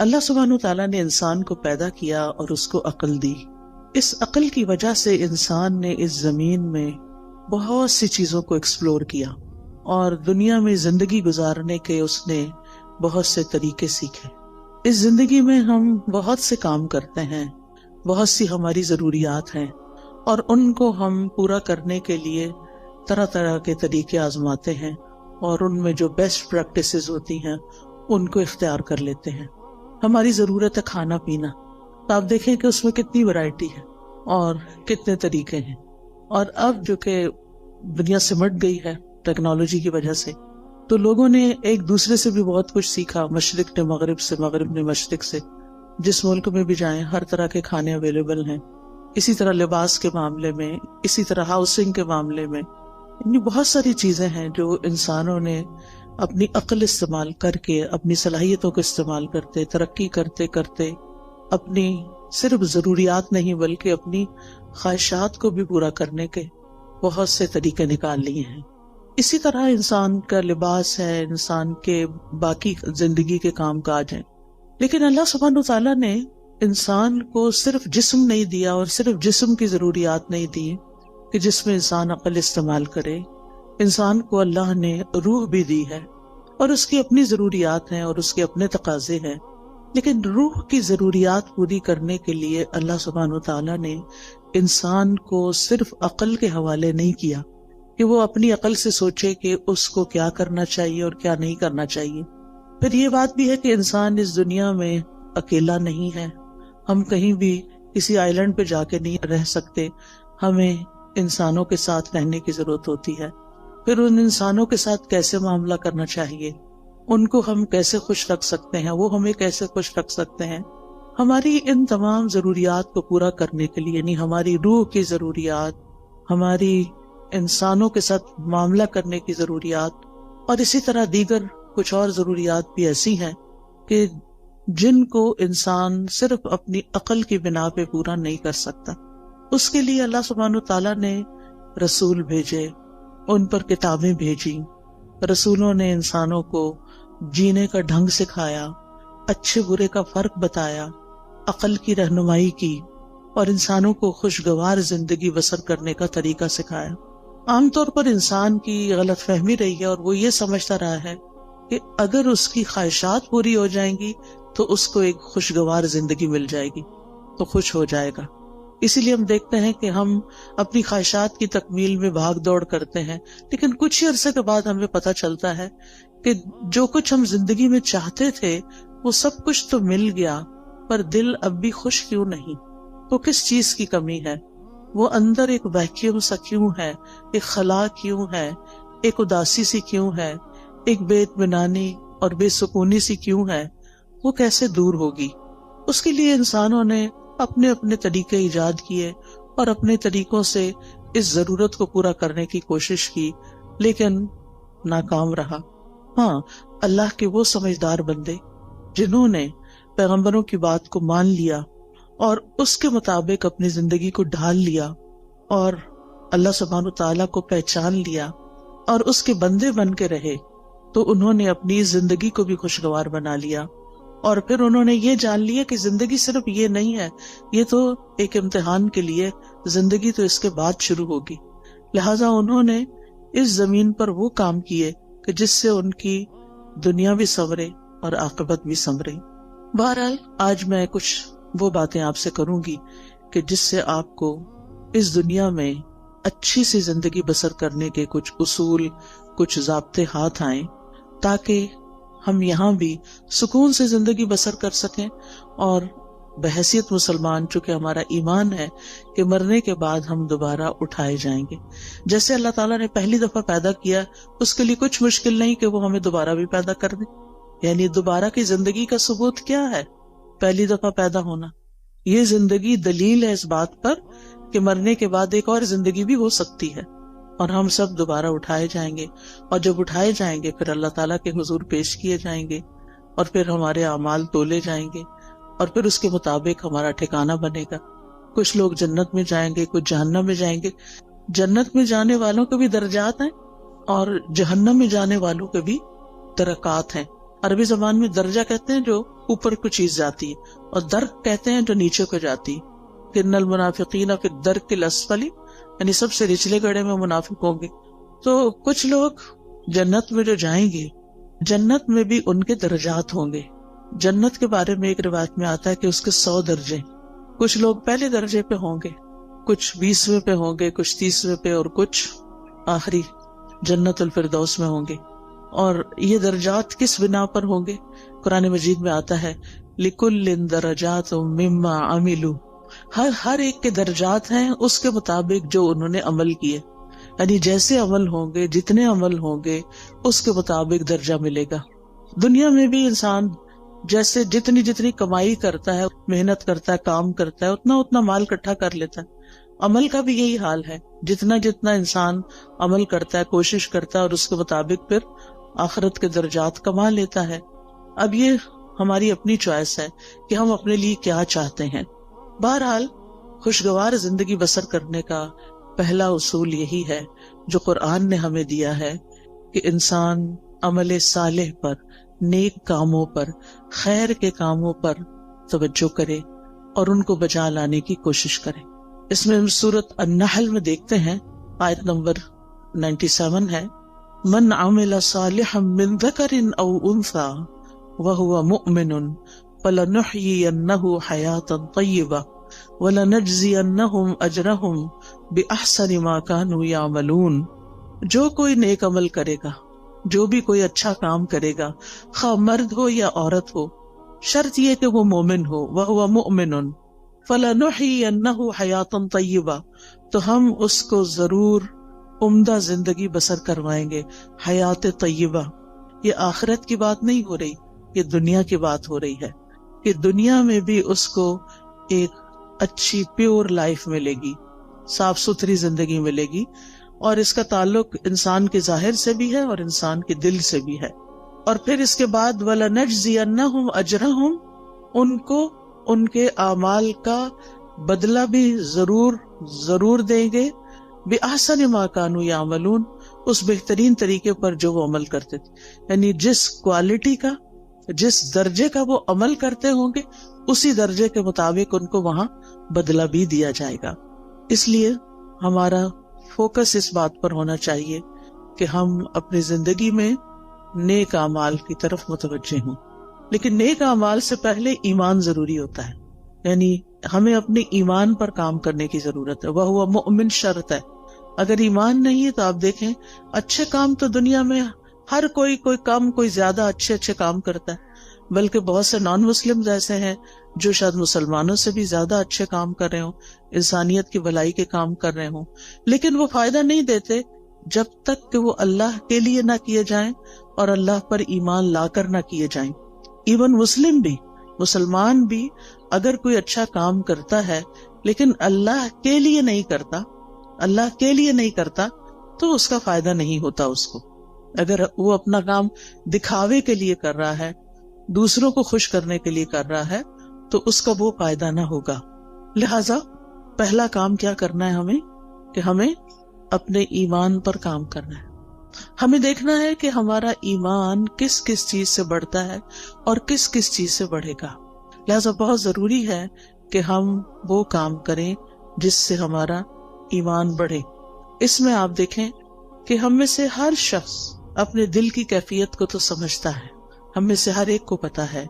اللہ سبحانہ تعالیٰ نے انسان کو پیدا کیا اور اس کو عقل دی. اس عقل کی وجہ سے انسان نے اس زمین میں بہت سی چیزوں کو ایکسپلور کیا اور دنیا میں زندگی گزارنے کے اس نے بہت سے طریقے سیکھے. اس زندگی میں ہم بہت سے کام کرتے ہیں، بہت سی ہماری ضروریات ہیں، اور ان کو ہم پورا کرنے کے لیے طرح طرح کے طریقے آزماتے ہیں، اور ان میں جو بیسٹ پریکٹسز ہوتی ہیں ان کو اختیار کر لیتے ہیں. ہماری ضرورت ہے کھانا پینا، تو آپ دیکھیں کہ اس میں کتنی ورائٹی ہے اور کتنے طریقے ہیں. اور اب جو کہ دنیا سمٹ گئی ہے ٹیکنالوجی کی وجہ سے، تو لوگوں نے ایک دوسرے سے بھی بہت کچھ سیکھا، مشرق نے مغرب سے، مغرب نے مشرق سے. جس ملک میں بھی جائیں ہر طرح کے کھانے اویلیبل ہیں. اسی طرح لباس کے معاملے میں، اسی طرح ہاؤسنگ کے معاملے میں، یعنی بہت ساری چیزیں ہیں جو انسانوں نے اپنی عقل استعمال کر کے، اپنی صلاحیتوں کو استعمال کرتے، ترقی کرتے کرتے اپنی صرف ضروریات نہیں بلکہ اپنی خواہشات کو بھی پورا کرنے کے بہت سے طریقے نکال لیے ہیں. اسی طرح انسان کا لباس ہے، انسان کے باقی زندگی کے کام کاج ہیں. لیکن اللہ سبحانہ تعالیٰ نے انسان کو صرف جسم نہیں دیا اور صرف جسم کی ضروریات نہیں دی کہ جس میں انسان عقل استعمال کرے. انسان کو اللہ نے روح بھی دی ہے، اور اس کی اپنی ضروریات ہیں اور اس کے اپنے تقاضے ہیں. لیکن روح کی ضروریات پوری کرنے کے لیے اللہ سبحانہ تعالیٰ نے انسان کو صرف عقل کے حوالے نہیں کیا کہ وہ اپنی عقل سے سوچے کہ اس کو کیا کرنا چاہیے اور کیا نہیں کرنا چاہیے. پھر یہ بات بھی ہے کہ انسان اس دنیا میں اکیلا نہیں ہے. ہم کہیں بھی کسی آئی لینڈ پہ جا کے نہیں رہ سکتے، ہمیں انسانوں کے ساتھ رہنے کی ضرورت ہوتی ہے. پھر ان انسانوں کے ساتھ کیسے معاملہ کرنا چاہیے، ان کو ہم کیسے خوش رکھ سکتے ہیں، وہ ہمیں کیسے خوش رکھ سکتے ہیں. ہماری ان تمام ضروریات کو پورا کرنے کے لیے، یعنی ہماری روح کی ضروریات، ہماری انسانوں کے ساتھ معاملہ کرنے کی ضروریات، اور اسی طرح دیگر کچھ اور ضروریات بھی ایسی ہیں کہ جن کو انسان صرف اپنی عقل کی بنا پہ پورا نہیں کر سکتا. اس کے لیے اللہ سبحانہ تعالیٰ نے رسول بھیجے، ان پر کتابیں بھیجی. رسولوں نے انسانوں کو جینے کا ڈھنگ سکھایا، اچھے برے کا فرق بتایا، عقل کی رہنمائی کی، اور انسانوں کو خوشگوار زندگی بسر کرنے کا طریقہ سکھایا. عام طور پر انسان کی غلط فہمی رہی ہے، اور وہ یہ سمجھتا رہا ہے کہ اگر اس کی خواہشات پوری ہو جائیں گی تو اس کو ایک خوشگوار زندگی مل جائے گی، تو خوش ہو جائے گا. اسی لیے ہم دیکھتے ہیں کہ ہم اپنی خواہشات کی تکمیل میں بھاگ دوڑ کرتے ہیں، لیکن کچھ ہی عرصے کے بعد ہمیں پتہ چلتا ہے کہ جو کچھ ہم زندگی میں چاہتے تھے وہ سب کچھ تو مل گیا، پر دل اب بھی خوش کیوں نہیں؟ تو کس چیز کی کمی ہے؟ وہ اندر ایک ویکیوم سا کیوں ہے، ایک خلا کیوں ہے، ایک اداسی سی کیوں ہے، ایک بے اطمینانی اور بے سکونی سی کیوں ہے؟ وہ کیسے دور ہوگی؟ اس کے لیے انسانوں نے اپنے اپنے طریقے ایجاد کیے اور اپنے طریقوں سے اس ضرورت کو پورا کرنے کی کوشش کی، لیکن ناکام رہا. ہاں، اللہ کے وہ سمجھدار بندے جنہوں نے پیغمبروں کی بات کو مان لیا اور اس کے مطابق اپنی زندگی کو ڈھال لیا اور اللہ سبحانہ تعالیٰ کو پہچان لیا اور اس کے بندے بن کے رہے، تو انہوں نے اپنی زندگی کو بھی خوشگوار بنا لیا. اور پھر انہوں نے یہ جان لیا کہ زندگی صرف یہ نہیں ہے، یہ تو ایک امتحان کے لیے، زندگی تو اس کے بعد شروع ہوگی. لہٰذا انہوں نے اس زمین پر وہ کام کیے کہ جس سے ان کی دنیا بھی سنورے اور عاقبت بھی سنورے. بہرحال آج میں کچھ وہ باتیں آپ سے کروں گی کہ جس سے آپ کو اس دنیا میں اچھی سی زندگی بسر کرنے کے کچھ اصول، کچھ ضابطے ہاتھ آئیں، تاکہ ہم یہاں بھی سکون سے زندگی بسر کر سکیں، اور بحیثیت مسلمان چونکہ ہمارا ایمان ہے کہ مرنے کے بعد ہم دوبارہ اٹھائے جائیں گے. جیسے اللہ تعالیٰ نے پہلی دفعہ پیدا کیا، اس کے لیے کچھ مشکل نہیں کہ وہ ہمیں دوبارہ بھی پیدا کر دے. یعنی دوبارہ کی زندگی کا ثبوت کیا ہے؟ پہلی دفعہ پیدا ہونا. یہ زندگی دلیل ہے اس بات پر کہ مرنے کے بعد ایک اور زندگی بھی ہو سکتی ہے، اور ہم سب دوبارہ اٹھائے جائیں گے. اور جب اٹھائے جائیں گے پھر اللہ تعالیٰ کے حضور پیش کیے جائیں گے، اور پھر ہمارے اعمال تولے جائیں گے، اور پھر اس کے مطابق ہمارا ٹھکانہ بنے گا. کچھ لوگ جنت میں جائیں گے، کچھ جہنم میں جائیں گے. جنت میں جانے والوں کے بھی درجات ہیں اور جہنم میں جانے والوں کے بھی درکات ہیں. عربی زبان میں درجہ کہتے ہیں جو اوپر کو چیز جاتی ہے، اور درک کہتے ہیں جو نیچے کو جاتی ہے۔ ان المنافقین فی الدرک الاسفل، یعنی سب سے نچلے گڑھے میں منافق ہوں گے۔ تو کچھ لوگ جنت میں جو جائیں گے، جنت میں بھی ان کے درجات ہوں گے۔ جنت کے بارے میں ایک روایت میں آتا ہے کہ اس کے 100 درجے، کچھ لوگ پہلے درجے پہ ہوں گے، کچھ 20ویں پہ ہوں گے، کچھ 30ویں پہ، اور کچھ آخری جنت الفردوس میں ہوں گے۔ اور یہ درجات کس بنا پر ہوں گے؟ قرآن مجید میں آتا ہے لِكُلٍّ دَرَجَاتٌ مِّمَّا عَمِلُوا، ہر ایک کے درجات ہیں اس کے مطابق جو انہوں نے عمل کیے، یعنی جیسے عمل ہوں گے، جتنے عمل ہوں گے، اس کے مطابق درجہ ملے گا۔ دنیا میں بھی انسان جیسے جتنی کمائی کرتا ہے، محنت کرتا ہے، کام کرتا ہے، اتنا مال اکٹھا کر لیتا ہے۔ عمل کا بھی یہی حال ہے، جتنا انسان عمل کرتا ہے، کوشش کرتا ہے، اور اس کے مطابق پھر آخرت کے درجات کما لیتا ہے۔ اب یہ ہماری اپنی چوائس ہے کہ ہم اپنے لیے کیا چاہتے ہیں۔ بہرحال خوشگوار زندگی بسر کرنے کا پہلا اصول یہی ہے جو قرآن نے ہمیں دیا ہے کہ انسان عمل صالح پر، نیک کاموں پر، خیر کے کاموں پر توجہ کرے اور ان کو بجا لانے کی کوشش کرے۔ اس میں ہم سورۃ النحل میں دیکھتے ہیں، آیت نمبر 97 ہے، من عمل صالحا من ذکر او انثى وهو مؤمن فلنحيينه حیاتا طیبہ وَلَنَجْزِيَنَّهُمْ أَجْرَهُمْ بِأَحْسَنِ مَا كَانُوا يَعْمَلُونَ۔ جو کوئی نیک عمل کرے گا، جو بھی کوئی اچھا کام کرے گا، خواہ مرد ہو یا عورت ہو، شرط یہ کہ وہ مومن ہو، وَهُوَ مُؤْمِنٌ فَلَنُحْيِيَنَّهُ حَيَاةً طَيِّبَةً، تو ہم اس کو ضرور عمدہ زندگی بسر کروائیں گے۔ حیات طیبہ، یہ آخرت کی بات نہیں ہو رہی، یہ دنیا کی بات ہو رہی ہے کہ دنیا میں بھی اس کو ایک اچھی پیور لائف ملے گی، صاف ستھری زندگی ملے گی، اور اس کا تعلق انسان کے ظاہر سے بھی ہے اور انسان کے دل سے بھی ہے۔ اور پھر اس کے بعد وَلَنَجْزِيَنَّهُمْ أَجْرَهُمْ، ان کو ان کے اعمال کا بدلہ بھی ضرور دیں گے، بِأَحْسَنِ مَا كَانُوا يَعْمَلُونَ، اس بہترین طریقے پر جو وہ عمل کرتے تھے، یعنی جس کوالٹی کا، جس درجے کا وہ عمل کرتے ہوں گے، اسی درجے کے مطابق ان کو وہاں بدلہ بھی دیا جائے گا۔ اس لیے ہمارا فوکس اس بات پر ہونا چاہیے کہ ہم اپنی زندگی میں نیک اعمال کی طرف متوجہ ہوں، لیکن نیک اعمال سے پہلے ایمان ضروری ہوتا ہے، یعنی ہمیں اپنے ایمان پر کام کرنے کی ضرورت ہے۔ وہ مؤمن شرط ہے، اگر ایمان نہیں ہے تو آپ دیکھیں اچھے کام تو دنیا میں ہر کوئی کم کوئی زیادہ اچھے کام کرتا ہے، بلکہ بہت سے نان مسلم ایسے ہیں جو شاید مسلمانوں سے بھی زیادہ اچھے کام کر رہے ہوں، انسانیت کی بھلائی کے کام کر رہے ہوں، لیکن وہ فائدہ نہیں دیتے جب تک کہ وہ اللہ کے لیے نہ کیے جائیں اور اللہ پر ایمان لا کر نہ کیے جائیں۔ ایون مسلمان بھی اگر کوئی اچھا کام کرتا ہے لیکن اللہ کے لیے نہیں کرتا تو اس کا فائدہ نہیں ہوتا اس کو۔ اگر وہ اپنا کام دکھاوے کے لیے کر رہا ہے، دوسروں کو خوش کرنے کے لیے کر رہا ہے، تو اس کا وہ فائدہ نہ ہوگا۔ لہذا پہلا کام کیا کرنا ہے ہمیں کہ ہمیں اپنے ایمان پر کام کرنا ہے۔ ہمیں دیکھنا ہے کہ ہمارا ایمان کس کس چیز سے بڑھتا ہے اور کس کس چیز سے بڑھے گا۔ لہذا بہت ضروری ہے کہ ہم وہ کام کریں جس سے ہمارا ایمان بڑھے۔ اس میں آپ دیکھیں کہ ہم میں سے ہر شخص اپنے دل کی کیفیت کو تو سمجھتا ہے، ہم میں سے ہر ایک کو پتا ہے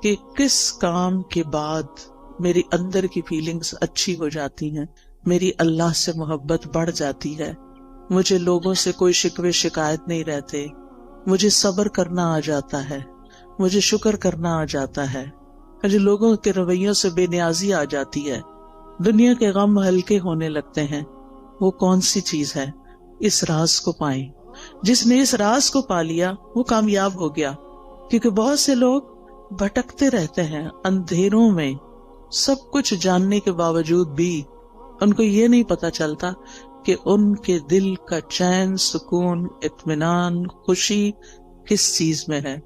کہ کس کام کے بعد میری اندر کی فیلنگز اچھی ہو جاتی ہیں، میری اللہ سے محبت بڑھ جاتی ہے، مجھے لوگوں سے کوئی شکوے شکایت نہیں رہتے، مجھے صبر کرنا آ جاتا ہے، مجھے شکر کرنا آ جاتا ہے، مجھے لوگوں کے رویوں سے بے نیازی آ جاتی ہے، دنیا کے غم ہلکے ہونے لگتے ہیں۔ وہ کون سی چیز ہے؟ اس راز کو پائیں۔ جس نے اس راز کو پا لیا وہ کامیاب ہو گیا، کیونکہ بہت سے لوگ بھٹکتے رہتے ہیں اندھیروں میں، سب کچھ جاننے کے باوجود بھی ان کو یہ نہیں پتا چلتا کہ ان کے دل کا چین، سکون، اطمینان، خوشی کس چیز میں ہے۔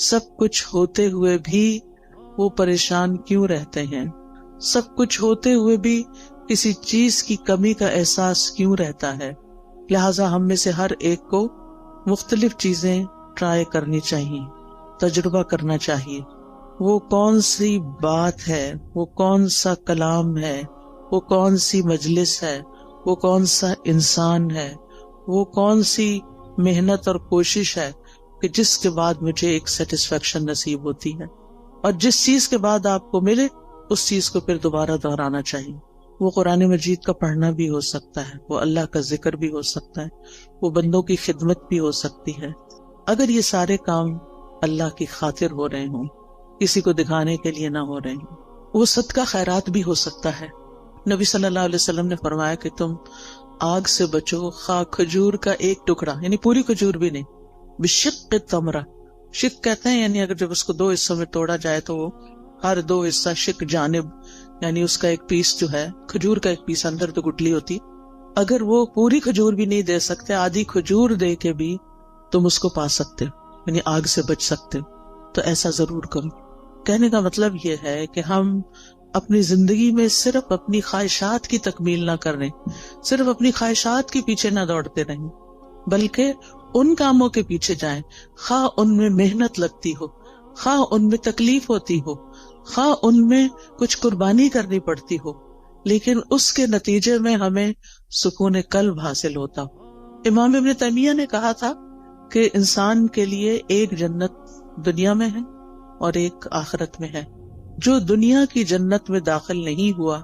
سب کچھ ہوتے ہوئے بھی وہ پریشان کیوں رہتے ہیں، سب کچھ ہوتے ہوئے بھی کسی چیز کی کمی کا احساس کیوں رہتا ہے۔ لہٰذا ہم میں سے ہر ایک کو مختلف چیزیں ٹرائی کرنی چاہیے۔ تجربہ کرنا چاہیے. وہ کون سی بات ہے، وہ کون سا کلام ہے، وہ کون سی مجلس ہے، وہ کون سا انسان ہے، وہ کون سی محنت اور کوشش ہے کہ جس کے بعد مجھے ایک سیٹسفیکشن نصیب ہوتی ہے. اور جس چیز کے بعد آپ کو ملے اس چیز کو پھر دوبارہ دہرانا چاہیے. وہ قرآن مجید کا پڑھنا بھی ہو سکتا ہے، وہ اللہ کا ذکر بھی ہو سکتا ہے، وہ بندوں کی خدمت بھی ہو سکتی ہے. اگر یہ سارے کام اللہ کی خاطر ہو رہے ہوں، کسی کو دکھانے کے لیے نہ ہو رہے ہوں، وہ صدقہ خیرات بھی ہو سکتا ہے. نبی صلی اللہ علیہ وسلم نے فرمایا کہ تم آگ سے بچو خواہ کھجور کا ایک ٹکڑا، یعنی پوری کھجور بھی نہیں، بشق تمرہ. شق کہتے ہیں یعنی اگر جب اس کو دو حصوں میں توڑا جائے تو وہ ہر دو حصہ شق جانب، یعنی اس کا ایک پیس جو ہے کھجور کا ایک پیس، اندر تو گٹلی ہوتی. اگر وہ پوری کھجور بھی نہیں دے سکتے، آدھی کھجور دے کے بھی تم اس کو پا سکتے ہو، یعنی آگ سے بچ سکتے ہو. تو ایسا ضرور کرو. کہنے کا مطلب یہ ہے کہ ہم اپنی زندگی میں صرف اپنی خواہشات کی تکمیل نہ کریں، صرف اپنی خواہشات کے پیچھے نہ دوڑتے رہیں، بلکہ ان کاموں کے پیچھے جائیں خواہ ان میں محنت لگتی ہو، خواہ ان میں تکلیف ہوتی ہو، خواہ ان میں کچھ قربانی کرنی پڑتی ہو، لیکن اس کے نتیجے میں ہمیں سکون قلب حاصل ہوتا ہو. امام ابن تیمیہ نے کہا تھا کہ انسان کے لیے ایک جنت دنیا میں ہے اور ایک آخرت میں ہے. جو دنیا کی جنت میں داخل نہیں ہوا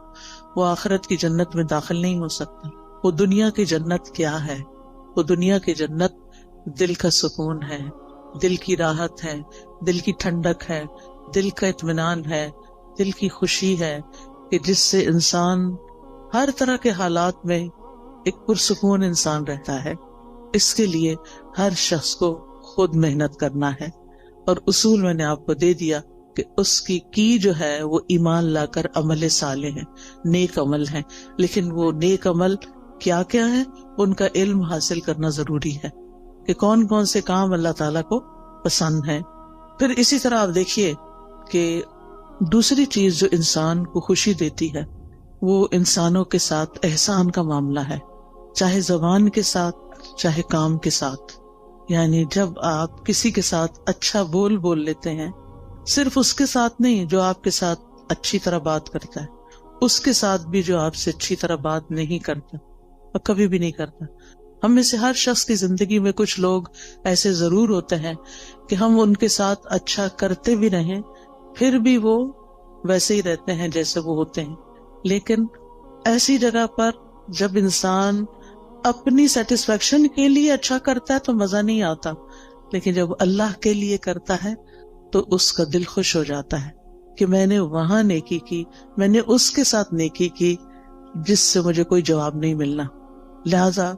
وہ آخرت کی جنت میں داخل نہیں ہو سکتا. وہ دنیا کی جنت کیا ہے؟ وہ دنیا کی جنت دل کا سکون ہے، دل کی راحت ہے، دل کی ٹھنڈک ہے، دل کا اطمینان ہے، دل کی خوشی ہے کہ جس سے انسان ہر طرح کے حالات میں ایک پرسکون انسان رہتا ہے. اس کے لیے ہر شخص کو خود محنت کرنا ہے. اور اصول میں نے آپ کو دے دیا کہ اس کی جو ہے وہ ایمان لا کر عمل صالح ہے، نیک عمل ہے. لیکن وہ نیک عمل کیا کیا ہے؟ ان کا علم حاصل کرنا ضروری ہے کہ کون کون سے کام اللہ تعالیٰ کو پسند ہیں. پھر اسی طرح آپ دیکھیے کہ دوسری چیز جو انسان کو خوشی دیتی ہے وہ انسانوں کے ساتھ احسان کا معاملہ ہے، چاہے زبان کے ساتھ چاہے کام کے ساتھ. یعنی جب آپ کسی کے ساتھ اچھا بول لیتے ہیں، صرف اس کے ساتھ نہیں جو آپ کے ساتھ اچھی طرح بات کرتا ہے، اس کے ساتھ بھی جو آپ سے اچھی طرح بات نہیں کرتا اور کبھی بھی نہیں کرتا. ہم میں سے ہر شخص کی زندگی میں کچھ لوگ ایسے ضرور ہوتے ہیں کہ ہم ان کے ساتھ اچھا کرتے بھی رہیں پھر بھی وہ ویسے ہی رہتے ہیں جیسے وہ ہوتے ہیں. لیکن ایسی جگہ پر جب انسان اپنی سیٹسفیکشن کے لیے اچھا کرتا ہے تو مزہ نہیں آتا، لیکن جب اللہ کے لیے کرتا ہے تو اس کا دل خوش ہو جاتا ہے کہ میں نے وہاں نیکی کی، میں نے اس کے ساتھ نیکی کی جس سے مجھے کوئی جواب نہیں ملنا. لہذا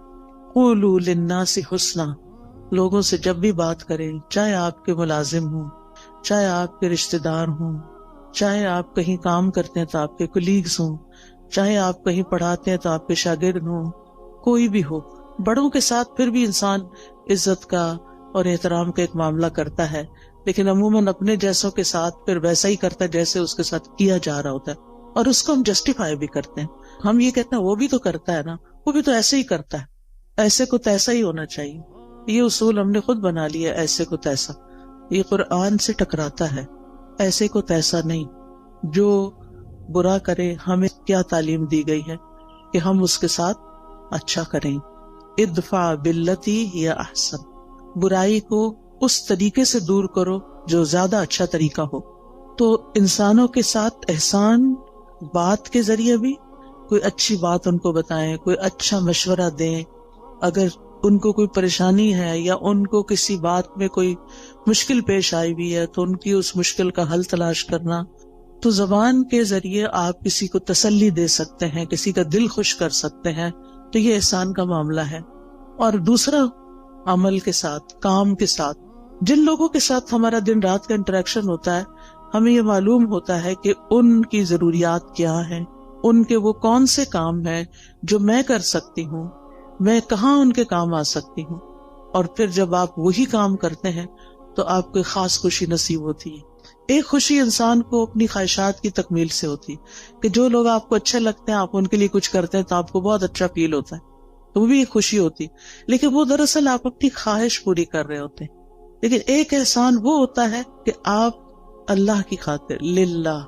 قولوا للناس حسنا، لوگوں سے جب بھی بات کریں، چاہے آپ کے ملازم ہوں، چاہے آپ کے رشتہ دار ہوں، چاہے آپ کہیں کام کرتے ہیں تو آپ کے کولیگز ہوں، چاہے آپ کہیں پڑھاتے ہیں تو آپ کے شاگرد ہوں، کوئی بھی ہو، بڑوں کے ساتھ پھر بھی انسان عزت کا اور احترام کا ایک معاملہ کرتا ہے، لیکن عموماً اپنے جیسوں کے ساتھ پھر ویسا ہی کرتا ہے جیسے اس کے ساتھ کیا جا رہا ہوتا ہے، اور اس کو ہم جسٹیفائی بھی کرتے ہیں. ہم یہ کہتے ہیں وہ بھی تو کرتا ہے نا، وہ بھی تو ایسے ہی کرتا ہے، ایسے کو تیسا ہی ہونا چاہیے. یہ اصول ہم نے خود بنا لیا، ایسے کو تیسا. یہ قرآن سے ٹکراتا ہے، ایسے کو تیسا نہیں. جو برا کرے ہمیں کیا تعلیم دی گئی ہے کہ ہم اس کے ساتھ اچھا کریں. ادفع باللتی ہی احسن، برائی کو اس طریقے سے دور کرو جو زیادہ اچھا طریقہ ہو. تو انسانوں کے ساتھ احسان بات کے ذریعے بھی، کوئی اچھی بات ان کو بتائیں، کوئی اچھا مشورہ دیں. اگر ان کو کوئی پریشانی ہے یا ان کو کسی بات میں کوئی مشکل پیش آئی ہوئی ہے تو ان کی اس مشکل کا حل تلاش کرنا. تو زبان کے ذریعے آپ کسی کو تسلی دے سکتے ہیں، کسی کا دل خوش کر سکتے ہیں، تو یہ احسان کا معاملہ ہے. اور دوسرا عمل کے ساتھ، کام کے ساتھ، جن لوگوں کے ساتھ ہمارا دن رات کا انٹریکشن ہوتا ہے ہمیں یہ معلوم ہوتا ہے کہ ان کی ضروریات کیا ہیں، ان کے وہ کون سے کام ہیں جو میں کر سکتی ہوں، میں کہاں ان کے کام آ سکتی ہوں. اور پھر جب آپ وہی کام کرتے ہیں تو آپ کو خاص خوشی نصیب ہوتی ہے. ایک خوشی انسان کو اپنی خواہشات کی تکمیل سے ہوتی ہے کہ جو لوگ آپ کو اچھے لگتے ہیں آپ ان کے لیے کچھ کرتے ہیں تو آپ کو بہت اچھا فیل ہوتا ہے، تو وہ بھی ایک خوشی ہوتی. لیکن وہ دراصل آپ اپنی خواہش پوری کر رہے ہوتے ہیں. لیکن ایک احسان وہ ہوتا ہے کہ آپ اللہ کی خاطر، للہ،